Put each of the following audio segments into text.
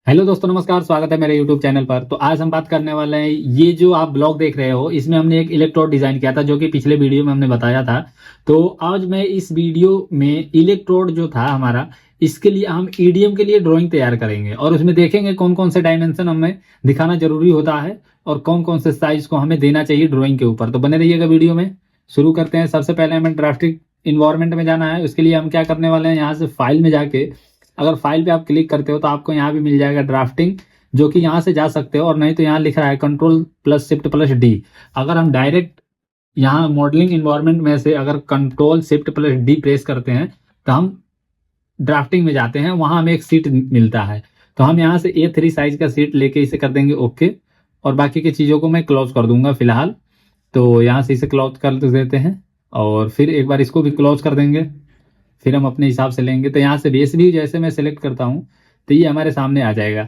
Hello दोस्तों, नमस्कार। स्वागत है मेरे यूट्यूब चैनल पर। तो आज हम बात करने वाले हैं, ये जो आप ब्लॉग देख रहे हो इसमें हमने एक इलेक्ट्रोड डिजाइन किया था जो कि पिछले वीडियो में हमने बताया था। तो आज मैं इस वीडियो में इलेक्ट्रोड जो था हमारा, इसके लिए हम ईडीएम के लिए ड्राइंग तैयार करेंगे और उसमें देखेंगे कौन कौन से डायमेंशन हमें दिखाना जरूरी होता है और कौन कौन से साइज को हमें देना चाहिए ड्राइंग के ऊपर। तो बने रहिएगा वीडियो में। शुरू करते हैं। सबसे पहले हमें ड्राफ्टिंग इन्वायरमेंट में जाना है। उसके लिए हम क्या करने वाले हैं, यहाँ से फाइल में जाके अगर फाइल पे आप क्लिक करते हो तो आपको यहाँ भी मिल जाएगा ड्राफ्टिंग, जो कि यहाँ से जा सकते हो, और नहीं तो यहाँ लिख रहा है control plus shift plus D. अगर हम डायरेक्ट यहाँ मॉडलिंग इन्वायरमेंट में से अगर control shift plus D press करते हैं तो हम ड्राफ्टिंग में जाते हैं, वहां हमें एक सीट मिलता है। तो हम यहाँ से A3 साइज का सीट लेके इसे कर देंगे ओके, और बाकी की चीज़ों को मैं क्लोज कर दूंगा फिलहाल। तो यहाँ से इसे क्लोज कर देते हैं और फिर एक बार इसको भी क्लोज कर देंगे। फिर हम अपने हिसाब से लेंगे। तो यहाँ से बेस भी जैसे मैं सेलेक्ट करता हूँ तो ये हमारे सामने आ जाएगा।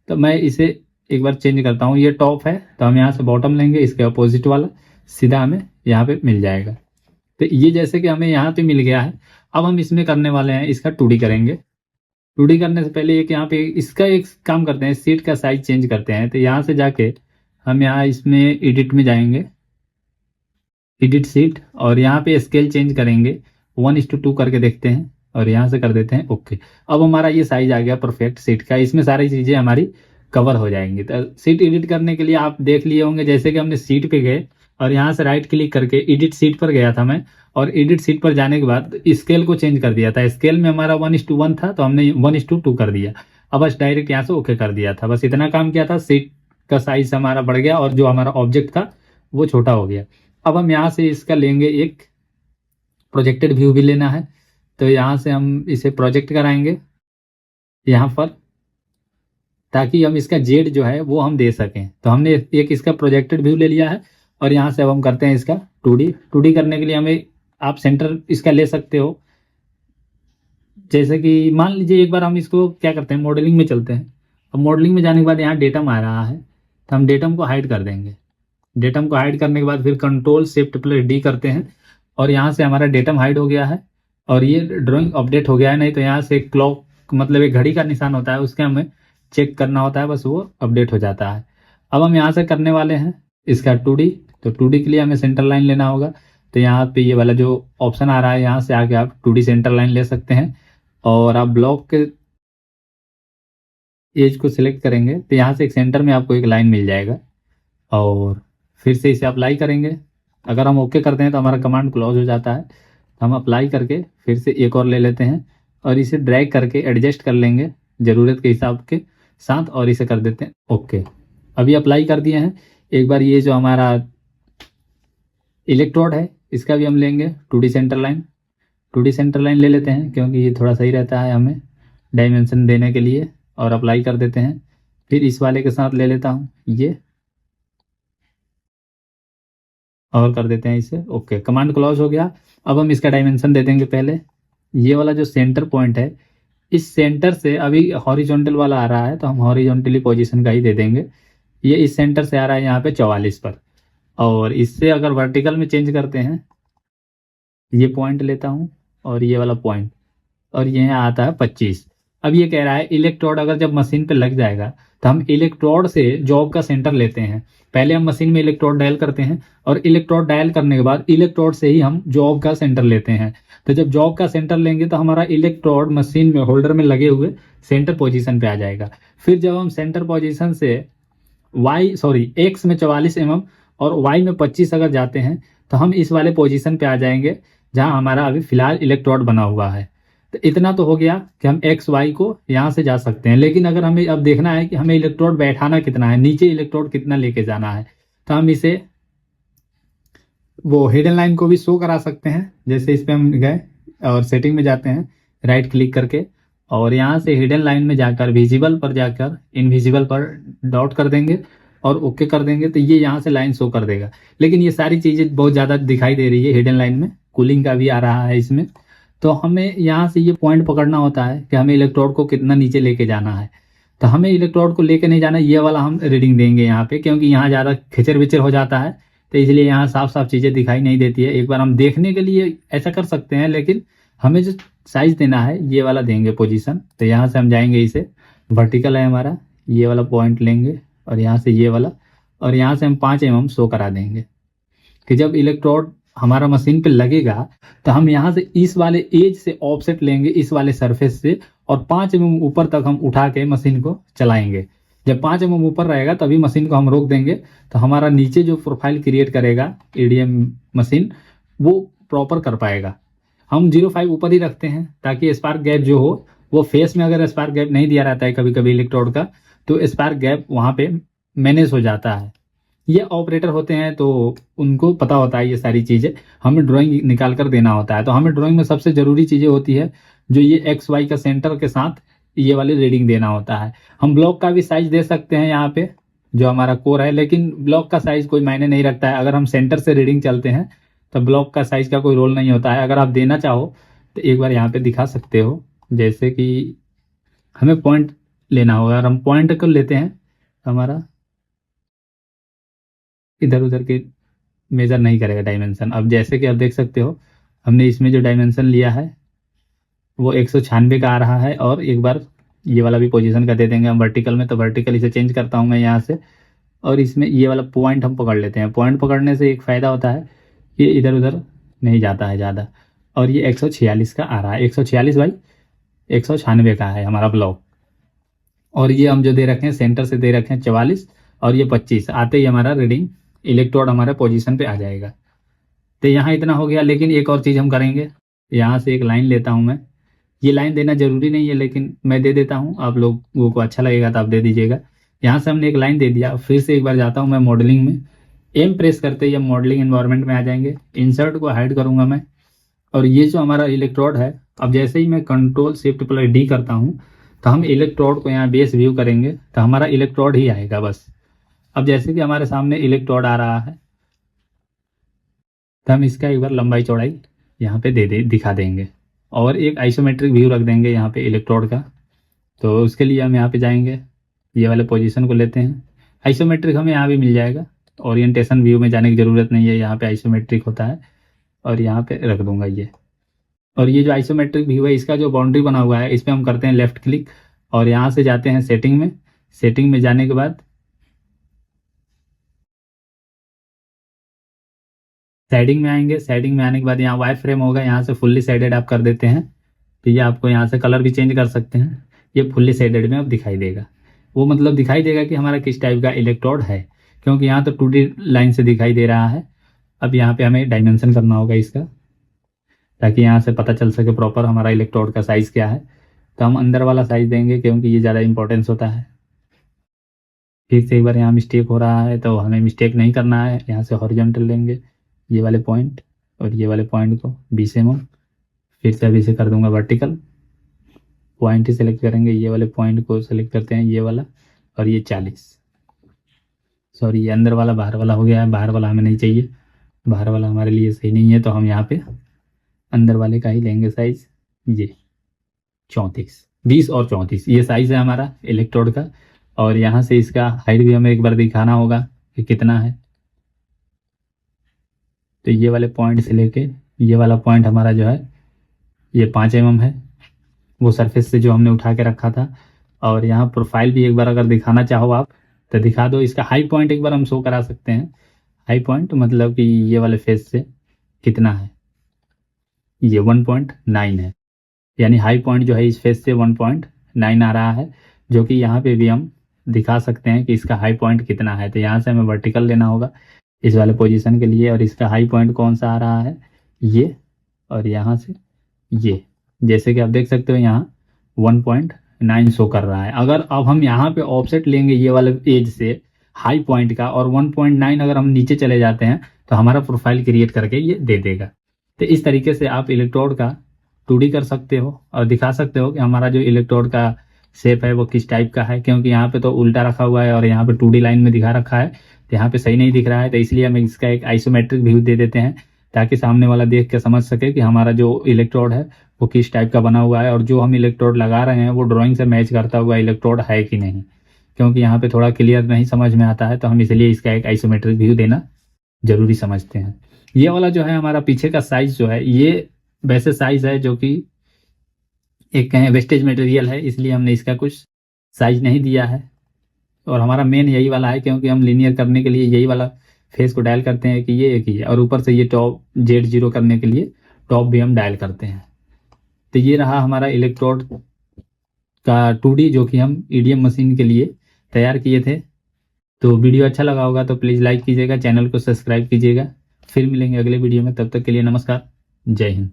तो मैं इसे एक बार चेंज करता हूँ, ये टॉप है तो हम यहाँ से बॉटम लेंगे, इसके अपोजिट वाला सीधा हमें यहाँ पे मिल जाएगा। तो ये जैसे कि हमें यहाँ पे मिल गया है। अब हम इसमें करने वाले हैं, इसका 2D करेंगे। 2D करने से पहले एक यहाँ पे इसका एक काम करते हैं, सीट का साइज चेंज करते हैं। तो यहाँ से जाके हम यहाँ इसमें एडिट में जाएंगे, एडिट सीट, और यहाँ पे स्केल चेंज करेंगे 1:2 करके देखते हैं और यहाँ से कर देते हैं ओके। अब हमारा ये साइज आ गया परफेक्ट सीट का। इसमें सारी चीज़ें हमारी कवर हो जाएंगी। तो सीट एडिट करने के लिए आप देख लिए होंगे, जैसे कि हमने सीट पे गए और यहाँ से राइट क्लिक करके एडिट सीट पर गया था मैं, और एडिट सीट पर जाने के बाद स्केल को चेंज कर दिया था। स्केल में हमारा 1:1 था तो हमने 1:2 कर दिया। अब बस डायरेक्ट यहाँ से ओके कर दिया था। बस इतना काम किया था, सीट का साइज हमारा बढ़ गया और जो हमारा ऑब्जेक्ट था वो छोटा हो गया। अब हम यहाँ से इसका लेंगे, एक प्रोजेक्टेड व्यू भी लेना है। तो यहाँ से हम इसे प्रोजेक्ट कराएंगे यहाँ पर, ताकि हम इसका जेड जो है वो हम दे सकें। तो हमने एक इसका प्रोजेक्टेड व्यू ले लिया है और यहाँ से अब हम करते हैं इसका 2D करने के लिए हमें आप सेंटर इसका ले सकते हो। जैसे कि मान लीजिए एक बार हम इसको क्या करते हैं, मॉडलिंग में चलते हैं। अब मॉडलिंग में जाने के बाद यहाँ डेटम आ रहा है तो हम डेटम को हाइड कर देंगे। डेटम को हाइड करने के बाद फिर कंट्रोल शिफ्ट प्लस डी करते हैं और यहाँ से हमारा डेटम हाइड हो गया है और ये ड्राइंग अपडेट हो गया है। नहीं तो यहाँ से क्लॉक मतलब एक घड़ी का निशान होता है, उसके हमें चेक करना होता है, बस वो अपडेट हो जाता है। अब हम यहाँ से करने वाले हैं इसका 2D। तो 2D के लिए हमें सेंटर लाइन लेना होगा। तो यहाँ पे ये वाला जो ऑप्शन आ रहा है, यहाँ से आके आप 2D सेंटर लाइन ले सकते हैं और आप ब्लॉक के एज को सिलेक्ट करेंगे तो यहाँ से एक सेंटर में आपको एक लाइन मिल जाएगा और फिर से इसे अप्लाई करेंगे। अगर हम ओके करते हैं तो हमारा कमांड क्लोज हो जाता है। तो हम अप्लाई करके फिर से एक और ले लेते हैं और इसे ड्रैग करके एडजस्ट कर लेंगे ज़रूरत के हिसाब के साथ और इसे कर देते हैं ओके। अभी अप्लाई कर दिए हैं। एक बार ये जो हमारा इलेक्ट्रोड है इसका भी हम लेंगे 2D centre line. 2D centre line ले लेते हैं क्योंकि ये थोड़ा सही रहता है हमें डायमेंशन देने के लिए, और अप्लाई कर देते हैं। फिर इस वाले के साथ ले लेता हूँ ये और कर देते हैं इसे ओके। कमांड क्लोज हो गया। अब हम इसका डायमेंशन दे देंगे। पहले ये वाला जो सेंटर पॉइंट है, इस सेंटर से अभी हॉरिजॉन्टल वाला आ रहा है तो हम हॉरिजॉन्टली पोजीशन का ही दे देंगे। ये इस सेंटर से आ रहा है यहाँ पे 44 पर, और इससे अगर वर्टिकल में चेंज करते हैं, ये पॉइंट लेता हूँ और ये वाला पॉइंट, और ये यहाँ आता है 25। अब ये कह रहा है इलेक्ट्रोड अगर जब मशीन पे लग जाएगा तो हम इलेक्ट्रोड से जॉब का सेंटर लेते हैं। पहले हम मशीन में इलेक्ट्रोड डायल करते हैं और इलेक्ट्रोड डायल करने के बाद इलेक्ट्रोड से ही हम जॉब का सेंटर लेते हैं। तो जब जॉब का सेंटर लेंगे तो हमारा इलेक्ट्रोड मशीन में होल्डर में लगे हुए सेंटर पोजीशन पे आ जाएगा। फिर जब हम सेंटर पोजीशन से एक्स में 44 mm और वाई में 25 अगर जाते हैं तो हम इस वाले पोजीशन पे आ जाएंगे जहां हमारा अभी फिलहाल इलेक्ट्रोड बना हुआ है। तो इतना तो हो गया कि हम एक्स वाई को यहाँ से जा सकते हैं। लेकिन अगर हमें अब देखना है कि हमें इलेक्ट्रोड बैठाना कितना है, नीचे इलेक्ट्रोड कितना लेके जाना है, तो हम इसे वो हिडन लाइन को भी शो करा सकते हैं। जैसे इस पे हम गए और सेटिंग में जाते हैं राइट क्लिक करके, और यहाँ से हिडन लाइन में जाकर विजिबल पर जाकर इनविजिबल पर डॉट कर देंगे और ओके कर देंगे। तो ये यहाँ से लाइन शो कर देगा। लेकिन ये सारी चीज़ें बहुत ज़्यादा दिखाई दे रही है हिडन लाइन में, कूलिंग का भी आ रहा है इसमें। तो हमें यहाँ से ये पॉइंट पकड़ना होता है कि हमें इलेक्ट्रोड को कितना नीचे लेके जाना है। तो हमें इलेक्ट्रोड को लेके नहीं जाना, ये वाला हम रीडिंग देंगे यहाँ पे, क्योंकि यहाँ ज़्यादा खिचर विचर हो जाता है तो इसलिए यहाँ साफ साफ चीज़ें दिखाई नहीं देती है। एक बार हम देखने के लिए ऐसा कर सकते हैं, लेकिन हमें जो साइज देना है ये वाला देंगे पोजीशन। तो यहाँ से हम जाएंगे, इसे वर्टिकल है हमारा, ये वाला पॉइंट लेंगे और यहाँ से ये वाला, और यहाँ से हम 5 mm शो करा देंगे कि जब इलेक्ट्रोड हमारा मशीन पे लगेगा तो हम यहाँ से इस वाले एज से ऑफसेट लेंगे, इस वाले सरफेस से, और 5 mm ऊपर तक हम उठा के मशीन को चलाएंगे। जब 5 mm ऊपर रहेगा तभी मशीन को हम रोक देंगे, तो हमारा नीचे जो प्रोफाइल क्रिएट करेगा ईडीएम मशीन वो प्रॉपर कर पाएगा। हम 0.5 ऊपर ही रखते हैं ताकि स्पार्क गैप जो हो वो फेस में, अगर स्पार्क गैप नहीं दिया रहता है कभी कभी इलेक्ट्रोड का, तो स्पार्क गैप वहाँ पे मैनेज हो जाता है। ये ऑपरेटर होते हैं तो उनको पता होता है ये सारी चीज़ें, हमें ड्राइंग निकाल कर देना होता है। तो हमें ड्राइंग में सबसे ज़रूरी चीज़ें होती है जो ये एक्स वाई का सेंटर के साथ ये वाली रीडिंग देना होता है। हम ब्लॉक का भी साइज दे सकते हैं यहाँ पे जो हमारा कोर है, लेकिन ब्लॉक का साइज कोई मायने नहीं रखता है। अगर हम सेंटर से रीडिंग चलते हैं तो ब्लॉक का साइज का कोई रोल नहीं होता है। अगर आप देना चाहो तो एक बार यहाँ पे दिखा सकते हो, जैसे कि हमें पॉइंट लेना होगा। अगर हम पॉइंट को लेते हैं तो हमारा इधर उधर के मेजर नहीं करेगा डायमेंशन। अब जैसे कि आप देख सकते हो हमने इसमें जो डायमेंशन लिया है वो 196 का आ रहा है, और एक बार ये वाला भी पोजीशन का दे देंगे हम वर्टिकल में। तो वर्टिकल इसे चेंज करता हूँ मैं यहाँ से, और इसमें ये वाला पॉइंट हम पकड़ लेते हैं। पॉइंट पकड़ने से एक फ़ायदा होता है कि इधर उधर नहीं जाता है ज़्यादा। और ये 146 का आ रहा है, 146 बाई 196 का है हमारा ब्लॉक। और ये हम जो दे रखे हैं सेंटर से दे रखे हैं 44 और ये 25, आते ही हमारा रीडिंग इलेक्ट्रोड हमारे पोजीशन पे आ जाएगा। तो यहाँ इतना हो गया, लेकिन एक और चीज़ हम करेंगे। यहाँ से एक लाइन लेता हूँ मैं, ये लाइन देना जरूरी नहीं है लेकिन मैं दे देता हूँ, आप लोगों को अच्छा लगेगा तो आप दे दीजिएगा। यहाँ से हमने एक लाइन दे दिया। फिर से एक बार जाता हूँ मैं मॉडलिंग में, एम प्रेस करते ही हम मॉडलिंग एनवायरनमेंट में आ जाएंगे। इंसर्ट को हाइड करूँगा मैं, और ये जो हमारा इलेक्ट्रोड है, अब जैसे ही मैं कंट्रोल शिफ्ट प्लस डी करता हूँ तो हम इलेक्ट्रोड को यहाँ बेस व्यू करेंगे तो हमारा इलेक्ट्रोड ही आएगा बस। अब जैसे कि हमारे सामने इलेक्ट्रोड आ रहा है तो हम इसका एक बार लंबाई चौड़ाई यहाँ पे दिखा देंगे, और एक आइसोमेट्रिक व्यू रख देंगे यहाँ पे इलेक्ट्रोड का। तो उसके लिए हम यहाँ पे जाएंगे, ये वाले पोजीशन को लेते हैं। आइसोमेट्रिक हमें यहाँ भी मिल जाएगा, ओरिएंटेशन व्यू में जाने की ज़रूरत नहीं है, यहाँ पे आइसोमेट्रिक होता है, और यहाँ पे रख दूंगा ये। और ये जो आइसोमेट्रिक व्यू है इसका जो बाउंड्री बना हुआ है इस पर हम करते हैं लेफ्ट क्लिक, और यहाँ से जाते हैं सेटिंग में। सेटिंग में जाने के बाद साइडिंग में आएंगे। साइडिंग में आने के बाद यहाँ वाई फ्रेम होगा, यहाँ से फुल्ली साइडेड आप कर देते हैं। तो ये आपको यहाँ से कलर भी चेंज कर सकते हैं, ये फुल्ली साइडेड में अब दिखाई देगा। वो मतलब दिखाई देगा कि हमारा किस टाइप का इलेक्ट्रोड है, क्योंकि यहाँ तो 2D लाइन से दिखाई दे रहा है। अब यहाँ पे हमें डायमेंशन करना होगा इसका, ताकि यहाँ से पता चल सके प्रॉपर हमारा इलेक्ट्रोड का साइज़ क्या है। तो हम अंदर वाला साइज़ देंगे क्योंकि ये ज़्यादा इंपॉर्टेंस होता है। फिर से एक बार यहाँ मिस्टेक हो रहा है तो हमें मिस्टेक नहीं करना है, यहाँ से हॉरिजॉन्टल लेंगे ये वाले पॉइंट और ये वाले पॉइंट को 20 mm। फिर से अभी से कर दूंगा वर्टिकल, पॉइंट ही सेलेक्ट करेंगे, ये वाले पॉइंट को सेलेक्ट करते हैं ये वाला, और ये 40। सॉरी ये अंदर वाला बाहर वाला हो गया है, बाहर वाला हमें नहीं चाहिए, बाहर वाला हमारे लिए सही नहीं है। तो हम यहाँ पे अंदर वाले का ही लेंगे साइज, ये 34, 20 और 34 ये साइज है हमारा इलेक्ट्रोड का। और यहाँ से इसका हाइट भी हमें एक बार दिखाना होगा कि कितना है। तो ये वाले पॉइंट से लेके ये वाला पॉइंट हमारा जो है ये 5 mm है, वो सरफेस से जो हमने उठा के रखा था। और यहाँ प्रोफाइल भी एक बार अगर दिखाना चाहो आप तो दिखा दो। इसका हाई पॉइंट एक बार हम शो करा सकते हैं। हाई पॉइंट मतलब कि ये वाले फेस से कितना है, ये 1.9 है, यानी हाई पॉइंट जो है इस फेस से 1.9 आ रहा है, जो कि यहाँ पे भी हम दिखा सकते हैं कि इसका हाई पॉइंट कितना है। तो यहाँ से हमें वर्टिकल लेना होगा इस वाले पोजीशन के लिए, और इसका हाई पॉइंट कौन सा आ रहा है ये, और यहाँ से ये, जैसे कि आप देख सकते हो यहाँ 1.9 शो कर रहा है। अगर अब हम यहाँ पे ऑफसेट लेंगे ये वाले एज से हाई पॉइंट का, और 1.9 अगर हम नीचे चले जाते हैं तो हमारा प्रोफाइल क्रिएट करके ये दे देगा। तो इस तरीके से आप इलेक्ट्रोड का 2D कर सकते हो और दिखा सकते हो कि हमारा जो इलेक्ट्रोड का शेप है वो किस टाइप का है। क्योंकि यहाँ पे तो उल्टा रखा हुआ है और यहाँ पे 2D लाइन में दिखा रखा है, तो यहाँ पे सही नहीं दिख रहा है। तो इसलिए हम इसका एक आइसोमेट्रिक व्यू दे देते हैं ताकि सामने वाला देख के समझ सके कि हमारा जो इलेक्ट्रोड है वो किस टाइप का बना हुआ है, और जो हम इलेक्ट्रोड लगा रहे हैं वो ड्राइंग से मैच करता हुआ इलेक्ट्रोड है कि नहीं। क्योंकि यहाँ पे थोड़ा क्लियर नहीं समझ में आता है, तो हम इसलिए इसका एक आइसोमेट्रिक व्यू देना जरूरी समझते हैं। ये वाला जो है हमारा पीछे का साइज जो है ये वैसे साइज है जो कि एक कहें वेस्टेज मटेरियल है, इसलिए हमने इसका कुछ साइज नहीं दिया है। और हमारा मेन यही वाला है, क्योंकि हम लीनियर करने के लिए यही वाला फेस को डायल करते हैं कि ये एक ही है, और ऊपर से ये टॉप Z0 करने के लिए टॉप भी हम डायल करते हैं। तो ये रहा हमारा इलेक्ट्रोड का 2D जो कि हम EDM मशीन के लिए तैयार किए थे। तो वीडियो अच्छा लगा होगा तो प्लीज़ लाइक कीजिएगा, चैनल को सब्सक्राइब कीजिएगा। फिर मिलेंगे अगले वीडियो में, तब तक के लिए नमस्कार, जय हिंद।